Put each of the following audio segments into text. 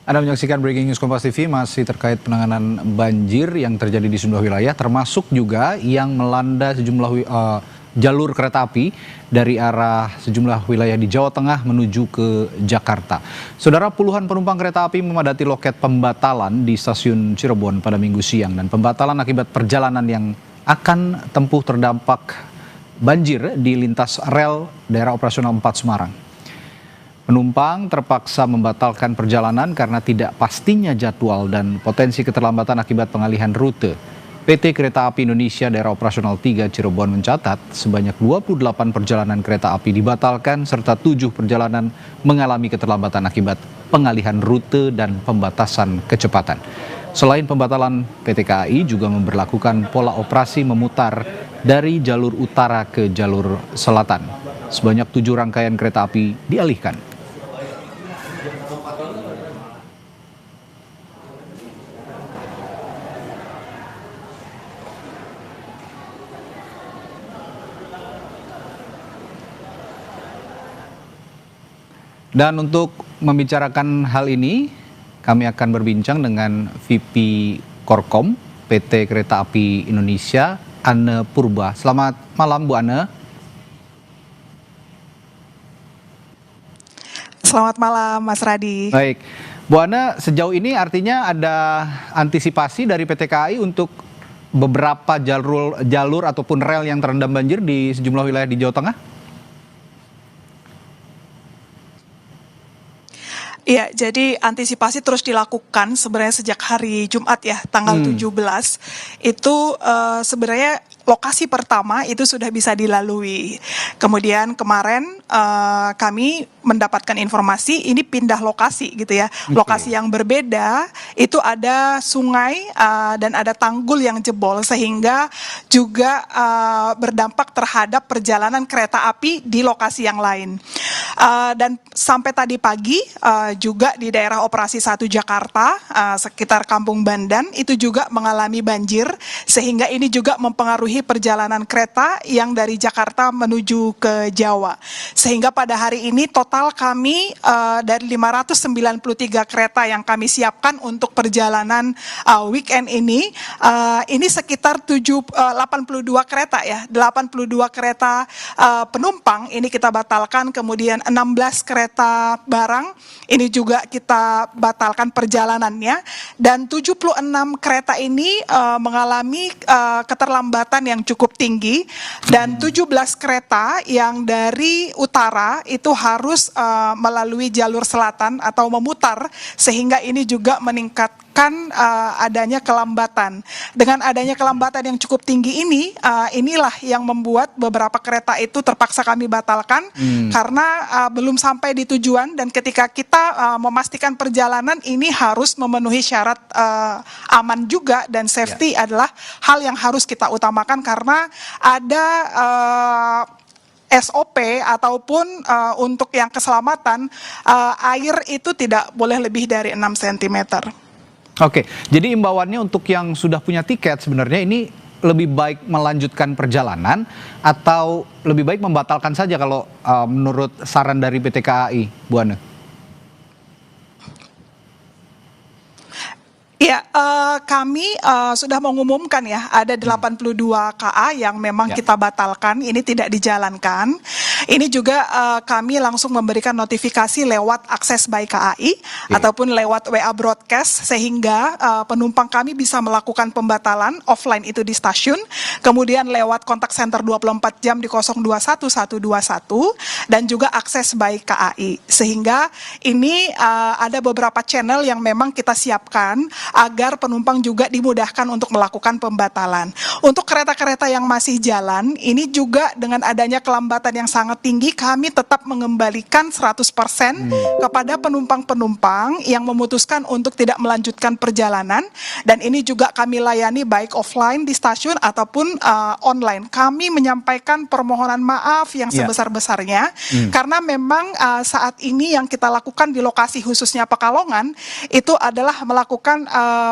Anda menyaksikan Breaking News Kompas TV masih terkait penanganan banjir yang terjadi di sejumlah wilayah, termasuk juga yang melanda sejumlah jalur kereta api dari arah sejumlah wilayah di Jawa Tengah menuju ke Jakarta. Saudara, puluhan penumpang kereta api memadati loket pembatalan di stasiun Cirebon pada Minggu siang, dan pembatalan akibat perjalanan yang akan tempuh terdampak banjir di lintas rel daerah operasional 4 Semarang. Penumpang terpaksa membatalkan perjalanan karena tidak pastinya jadwal dan potensi keterlambatan akibat pengalihan rute. PT Kereta Api Indonesia Daerah Operasional 3 Cirebon mencatat sebanyak 28 perjalanan kereta api dibatalkan serta 7 perjalanan mengalami keterlambatan akibat pengalihan rute dan pembatasan kecepatan. Selain pembatalan, PT KAI juga memberlakukan pola operasi memutar dari jalur utara ke jalur selatan. Sebanyak 7 rangkaian kereta api dialihkan. Dan untuk membicarakan hal ini, kami akan berbincang dengan VP Korkom PT Kereta Api Indonesia, Anne Purba. Selamat malam, Bu Anne. Selamat malam, Mas Radi. Baik, Bu Anne, sejauh ini artinya ada antisipasi dari PT KAI untuk beberapa jalur ataupun rel yang terendam banjir di sejumlah wilayah di Jawa Tengah? Iya, jadi antisipasi terus dilakukan sebenarnya sejak hari Jumat ya, tanggal 17. Itu sebenarnya lokasi pertama itu sudah bisa dilalui. Kemudian kemarin kami mendapatkan informasi ini pindah lokasi gitu ya. Lokasi yang berbeda, itu ada sungai dan ada tanggul yang jebol sehingga juga berdampak terhadap perjalanan kereta api di lokasi yang lain. Dan sampai tadi pagi juga di daerah operasi 1 Jakarta sekitar Kampung Bandan itu juga mengalami banjir sehingga ini juga mempengaruhi perjalanan kereta yang dari Jakarta menuju ke Jawa. Sehingga pada hari ini total kami dari 593 kereta yang kami siapkan untuk perjalanan weekend ini sekitar 82 kereta ya, 82 kereta penumpang ini kita batalkan, kemudian 16 kereta barang ini juga kita batalkan perjalanannya, dan 76 kereta ini mengalami keterlambatan yang cukup tinggi, dan 17 kereta yang dari utara itu harus melalui jalur selatan atau memutar, sehingga ini juga meningkatkan adanya kelambatan. Dengan adanya kelambatan yang cukup tinggi ini, inilah yang membuat beberapa kereta itu terpaksa kami batalkan karena belum sampai di tujuan, dan ketika kita memastikan perjalanan ini harus memenuhi syarat aman juga, dan safety adalah hal yang harus kita utamakan karena ada SOP ataupun untuk yang keselamatan air itu tidak boleh lebih dari 6 cm. Oke, jadi imbauannya untuk yang sudah punya tiket sebenarnya ini lebih baik melanjutkan perjalanan atau lebih baik membatalkan saja kalau menurut saran dari PT KAI, Bu Anne? Ya, kami sudah mengumumkan ya, ada 82 KA yang memang kita batalkan, ini tidak dijalankan. Ini juga kami langsung memberikan notifikasi lewat akses by KAI ataupun lewat WA broadcast, sehingga penumpang kami bisa melakukan pembatalan offline itu di stasiun, kemudian lewat kontak center 24 jam di 021 121, dan juga akses by KAI. Sehingga ini ada beberapa channel yang memang kita siapkan agar penumpang juga dimudahkan untuk melakukan pembatalan. Untuk kereta-kereta yang masih jalan, ini juga dengan adanya kelambatan yang sangat tinggi, kami tetap mengembalikan 100% kepada penumpang-penumpang yang memutuskan untuk tidak melanjutkan perjalanan, dan ini juga kami layani baik offline di stasiun ataupun online. Kami menyampaikan permohonan maaf yang sebesar-besarnya, karena memang saat ini yang kita lakukan di lokasi khususnya Pekalongan, itu adalah melakukan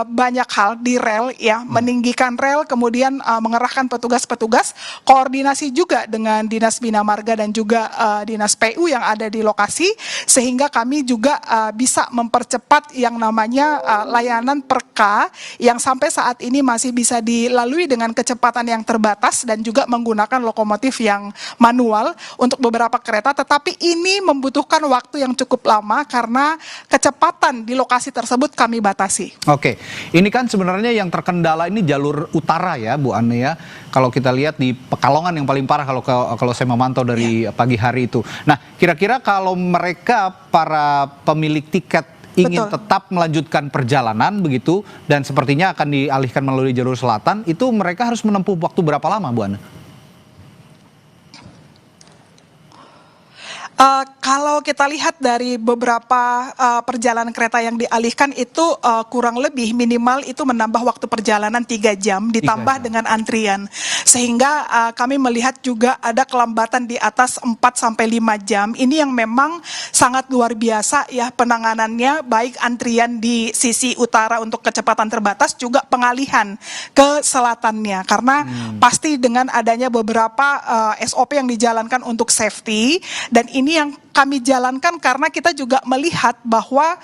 banyak hal di rel ya, meninggikan rel, kemudian mengerahkan petugas-petugas, koordinasi juga dengan Dinas Bina Marga dan juga Dinas PU yang ada di lokasi, sehingga kami juga bisa mempercepat yang namanya layanan perka yang sampai saat ini masih bisa dilalui dengan kecepatan yang terbatas dan juga menggunakan lokomotif yang manual untuk beberapa kereta, tetapi ini membutuhkan waktu yang cukup lama karena kecepatan di lokasi tersebut kami batasi. Oke, ini kan sebenarnya yang terkendala ini jalur utara ya Bu Ane ya. Kalau kita lihat di Pekalongan yang paling parah kalau saya memantau dari pagi hari itu. Nah, kira-kira kalau mereka para pemilik tiket ingin tetap melanjutkan perjalanan begitu dan sepertinya akan dialihkan melalui jalur selatan, itu mereka harus menempuh waktu berapa lama Bu Ane? Kalau kita lihat dari beberapa perjalanan kereta yang dialihkan itu kurang lebih minimal itu menambah waktu perjalanan 3 jam ditambah dengan antrian. Sehingga kami melihat juga ada kelambatan di atas 4-5 jam. Ini yang memang sangat luar biasa ya penanganannya, baik antrian di sisi utara untuk kecepatan terbatas juga pengalihan ke selatannya. Karena pasti dengan adanya beberapa SOP yang dijalankan untuk safety, dan ini yang kami jalankan karena kita juga melihat bahwa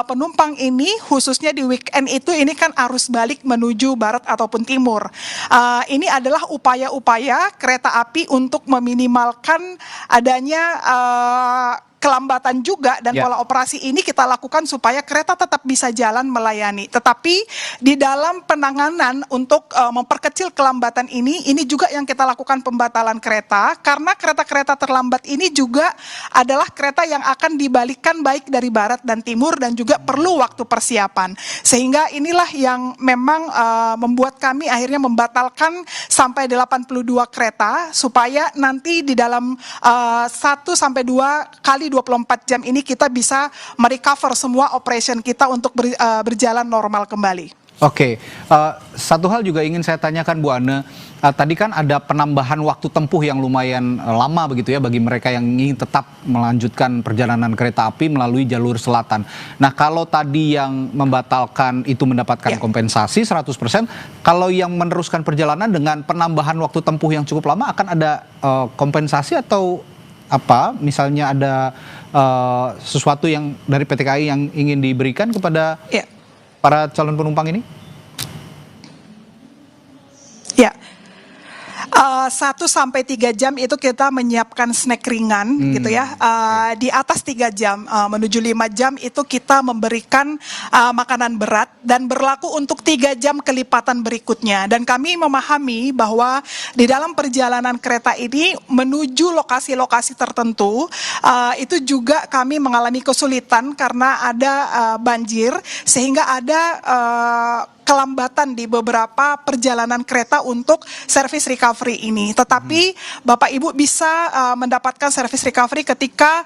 penumpang ini khususnya di weekend itu ini kan arus balik menuju barat ataupun timur. Ini adalah upaya-upaya kereta api untuk meminimalkan adanya kelambatan juga, dan pola operasi ini kita lakukan supaya kereta tetap bisa jalan melayani. Tetapi di dalam penanganan untuk memperkecil kelambatan ini juga yang kita lakukan pembatalan kereta, karena kereta-kereta terlambat ini juga adalah kereta yang akan dibalikkan baik dari barat dan timur dan juga perlu waktu persiapan. Sehingga inilah yang memang membuat kami akhirnya membatalkan sampai 82 kereta supaya nanti di dalam 1-2 kali 24 jam ini kita bisa merecover semua operation kita untuk berjalan normal kembali. Oke, satu hal juga ingin saya tanyakan Bu Ane, tadi kan ada penambahan waktu tempuh yang lumayan lama begitu ya bagi mereka yang ingin tetap melanjutkan perjalanan kereta api melalui jalur selatan. Nah, kalau tadi yang membatalkan itu mendapatkan kompensasi 100%, kalau yang meneruskan perjalanan dengan penambahan waktu tempuh yang cukup lama akan ada kompensasi atau apa, misalnya ada sesuatu yang dari PT KAI yang ingin diberikan kepada para calon penumpang ini? Ya, 1-3 jam itu kita menyiapkan snack ringan gitu ya. Di atas 3 jam menuju 5 jam itu kita memberikan makanan berat dan berlaku untuk 3 jam kelipatan berikutnya. Dan kami memahami bahwa di dalam perjalanan kereta ini menuju lokasi-lokasi tertentu itu juga kami mengalami kesulitan karena ada banjir, sehingga ada kelambatan di beberapa perjalanan kereta untuk service recovery ini. Tetapi Bapak Ibu bisa mendapatkan service recovery ketika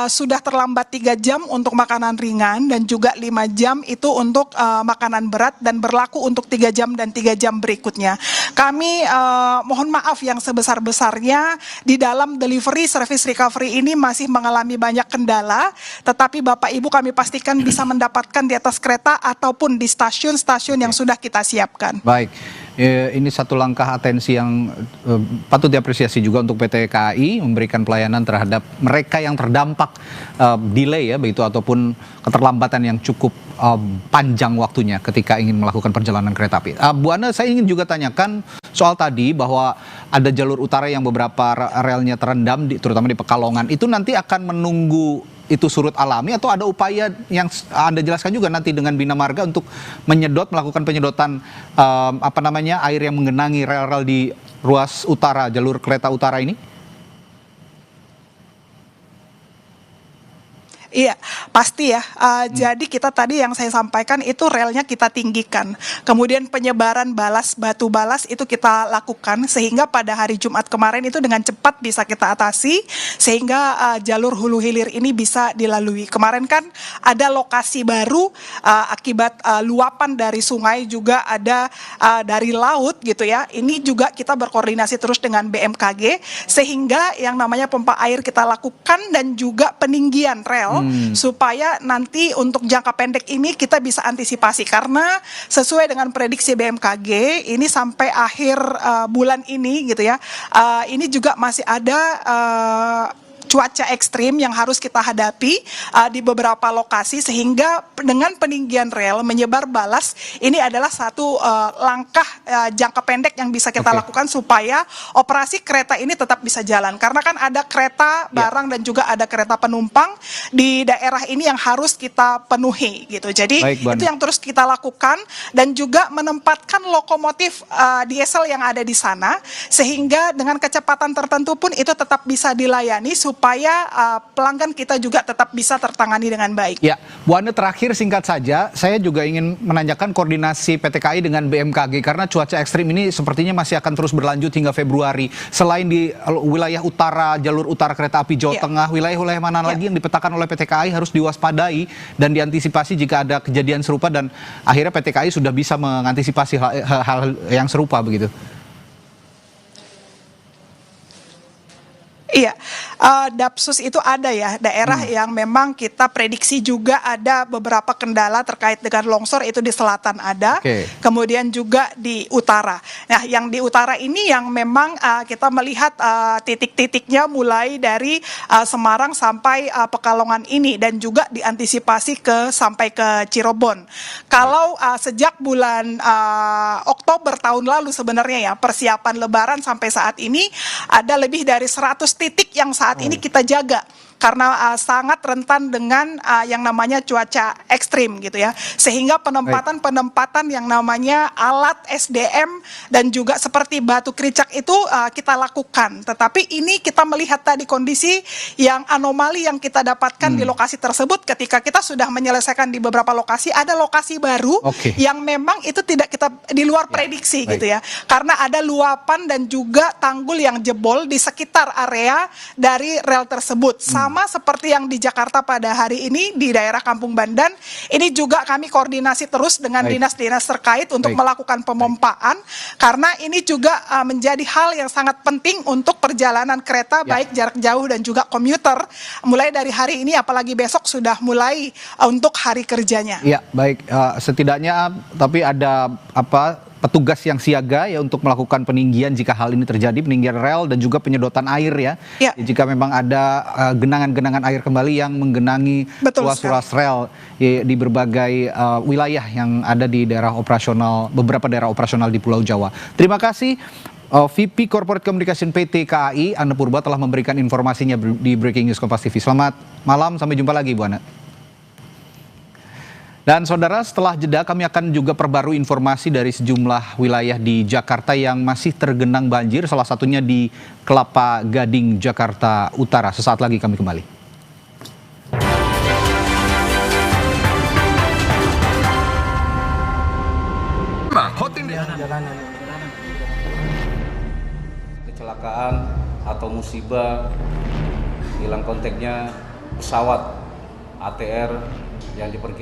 sudah terlambat 3 jam untuk makanan ringan dan juga 5 jam itu untuk makanan berat, dan berlaku untuk 3 jam dan 3 jam berikutnya. Kami mohon maaf yang sebesar-besarnya di dalam delivery service recovery ini masih mengalami banyak kendala, tetapi Bapak Ibu kami pastikan bisa mendapatkan di atas kereta ataupun di stasiun-stasiun yang sudah kita siapkan. Baik, ini satu langkah atensi yang patut diapresiasi juga untuk PT KAI memberikan pelayanan terhadap mereka yang terdampak delay ya begitu, ataupun keterlambatan yang cukup panjang waktunya ketika ingin melakukan perjalanan kereta api. Bu Ane, saya ingin juga tanyakan soal tadi bahwa ada jalur utara yang beberapa relnya terendam, terutama di Pekalongan. Itu nanti akan menunggu itu surut alami atau ada upaya yang Anda jelaskan juga nanti dengan Bina Marga untuk melakukan penyedotan air yang menggenangi rel-rel di ruas utara, jalur kereta utara ini? Iya, pasti ya. Jadi kita tadi yang saya sampaikan itu relnya kita tinggikan. Kemudian penyebaran batu balas itu kita lakukan sehingga pada hari Jumat kemarin itu dengan cepat bisa kita atasi sehingga jalur hulu hilir ini bisa dilalui. Kemarin kan ada lokasi baru akibat luapan dari sungai, juga ada dari laut gitu ya. Ini juga kita berkoordinasi terus dengan BMKG sehingga yang namanya pompa air kita lakukan dan juga peninggian rel Bromo, supaya nanti untuk jangka pendek ini kita bisa antisipasi, karena sesuai dengan prediksi BMKG ini sampai akhir bulan ini gitu ya, ini juga masih ada cuaca ekstrim yang harus kita hadapi di beberapa lokasi, sehingga dengan peninggian rel menyebar balas ini adalah satu langkah jangka pendek yang bisa kita lakukan supaya operasi kereta ini tetap bisa jalan, karena kan ada kereta barang dan juga ada kereta penumpang di daerah ini yang harus kita penuhi gitu. Jadi itu yang terus kita lakukan, dan juga menempatkan lokomotif diesel yang ada di sana sehingga dengan kecepatan tertentu pun itu tetap bisa dilayani supaya pelanggan kita juga tetap bisa tertangani dengan baik. Ya, Bu Ane, terakhir singkat saja, saya juga ingin menanyakan koordinasi PT KAI dengan BMKG karena cuaca ekstrim ini sepertinya masih akan terus berlanjut hingga Februari. Selain di wilayah utara, jalur utara kereta api Jawa Tengah, wilayah-wilayah mana lagi yang dipetakan oleh PT KAI harus diwaspadai dan diantisipasi jika ada kejadian serupa, dan akhirnya PT KAI sudah bisa mengantisipasi hal yang serupa begitu? Iya, Dapsus itu ada ya, daerah yang memang kita prediksi juga ada beberapa kendala terkait dengan longsor, itu di selatan ada, kemudian juga di utara. Nah, yang di utara ini yang memang kita melihat titik-titiknya mulai dari Semarang sampai Pekalongan ini, dan juga diantisipasi sampai ke Cirebon. Kalau sejak bulan Oktober tahun lalu sebenarnya ya, persiapan Lebaran sampai saat ini ada lebih dari 100 titik yang saat ini kita jaga, karena sangat rentan dengan yang namanya cuaca ekstrim gitu ya, sehingga penempatan yang namanya alat SDM dan juga seperti batu kericak itu kita lakukan. Tetapi ini kita melihat tadi kondisi yang anomali yang kita dapatkan di lokasi tersebut, ketika kita sudah menyelesaikan di beberapa lokasi, ada lokasi baru yang memang itu tidak kita di luar prediksi gitu ya, karena ada luapan dan juga tanggul yang jebol di sekitar area dari rel tersebut. Sama seperti yang di Jakarta pada hari ini di daerah Kampung Bandan, ini juga kami koordinasi terus dengan dinas-dinas terkait untuk melakukan pemompaan, karena ini juga menjadi hal yang sangat penting untuk perjalanan kereta baik jarak jauh dan juga komuter mulai dari hari ini, apalagi besok sudah mulai untuk hari kerjanya. Ya, baik, setidaknya tapi ada petugas yang siaga ya untuk melakukan peninggian jika hal ini terjadi, peninggian rel dan juga penyedotan air ya. Jika memang ada genangan-genangan air kembali yang menggenangi ruas-ruas rel di berbagai wilayah yang ada di daerah operasional, beberapa daerah operasional di Pulau Jawa. Terima kasih VP Corporate Communication PT KAI, Ane Purba, telah memberikan informasinya di Breaking News Kompas TV. Selamat malam, sampai jumpa lagi Bu Ane. Dan saudara, setelah jeda kami akan juga perbarui informasi dari sejumlah wilayah di Jakarta yang masih tergenang banjir, salah satunya di Kelapa Gading, Jakarta Utara. Sesaat lagi kami kembali. Kecelakaan atau musibah, hilang kontaknya pesawat ATR yang diperkirakan